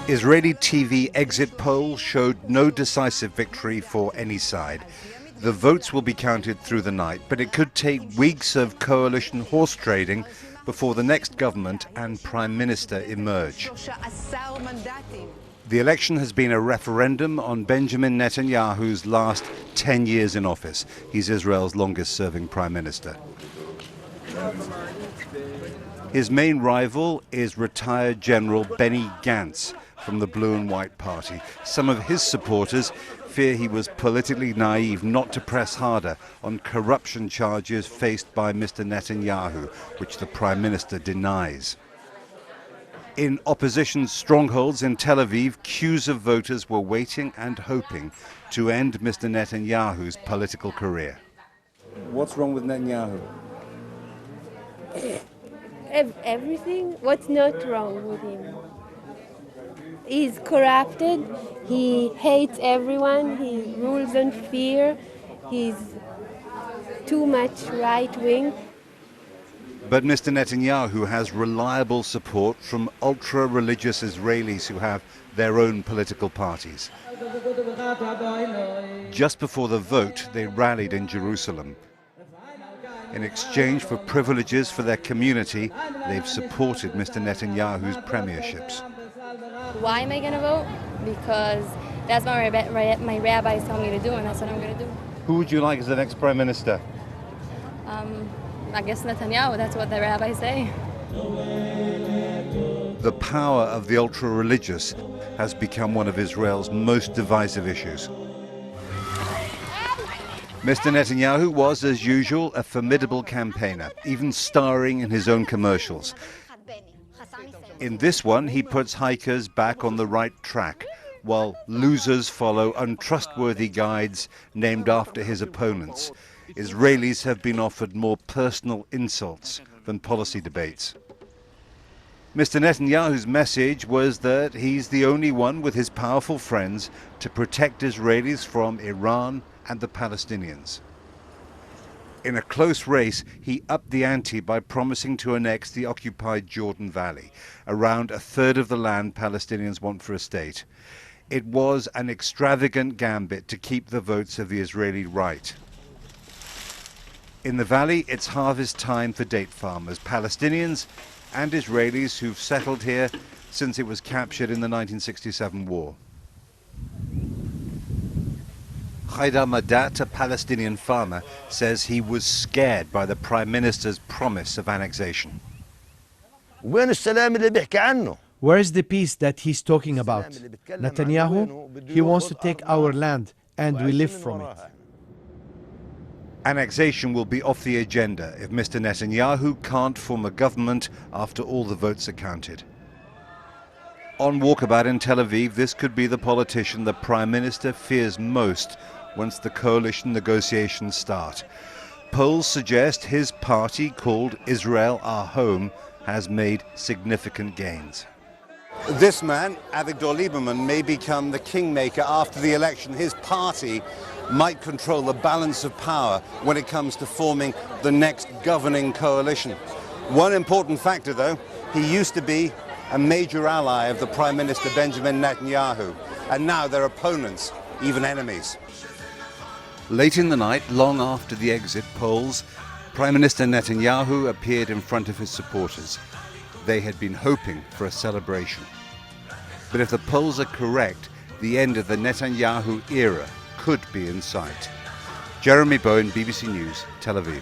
Israeli TV exit poll showed no decisive victory for any side. The votes will be counted through the night, but it could take weeks of coalition horse trading before the next government and prime minister emerge. The election has been a referendum on Benjamin Netanyahu's last 10 years in office. He's Israel's longest-serving prime minister. His main rival is retired General Benny Gantz from the Blue and White Party. Some of his supporters fear he was politically naive not to press harder on corruption charges faced by Mr. Netanyahu, which the prime minister denies. In opposition strongholds in Tel Aviv, queues of voters were waiting and hoping to end Mr. Netanyahu's political career. What's wrong with Netanyahu? Everything? What's not wrong with him? He's corrupted, he hates everyone, he rules on fear, he's too much right-wing. But Mr. Netanyahu has reliable support from ultra-religious Israelis who have their own political parties. Just before the vote, they rallied in Jerusalem. In exchange for privileges for their community, they've supported Mr. Netanyahu's premierships. Why am I going to vote? Because that's what my rabbis tell me to do, and that's what I'm going to do. Who would you like as the next prime minister? I guess Netanyahu, that's what the rabbis say. The power of the ultra-religious has become one of Israel's most divisive issues. Mr. Netanyahu was, as usual, a formidable campaigner, even starring in his own commercials. In this one, he puts hikers back on the right track, while losers follow untrustworthy guides named after his opponents. Israelis have been offered more personal insults than policy debates. Mr. Netanyahu's message was that he's the only one with his powerful friends to protect Israelis from Iran and the Palestinians. In a close race, he upped the ante by promising to annex the occupied Jordan Valley, around a third of the land Palestinians want for a state. It was an extravagant gambit to keep the votes of the Israeli right. In the valley, it's harvest time for date farmers, Palestinians and Israelis who've settled here since it was captured in the 1967 war. Haidar Madat, a Palestinian farmer, says he was scared by the prime minister's promise of annexation. Where is the peace that he's talking about? Netanyahu, he wants to take our land, and we live from it. Annexation will be off the agenda if Mr. Netanyahu can't form a government after all the votes are counted. On walkabout in Tel Aviv, this could be the politician the prime minister fears most once the coalition negotiations start. Polls suggest his party, called Israel Our Home, has made significant gains. This man, Avigdor Lieberman, may become the kingmaker after the election. His party might control the balance of power when it comes to forming the next governing coalition. One important factor, though, he used to be a major ally of the Prime Minister Benjamin Netanyahu, and now they're opponents, even enemies. Late in the night, long after the exit polls, Prime Minister Netanyahu appeared in front of his supporters. They had been hoping for a celebration. But if the polls are correct, the end of the Netanyahu era could be in sight. Jeremy Bowen, BBC News, Tel Aviv.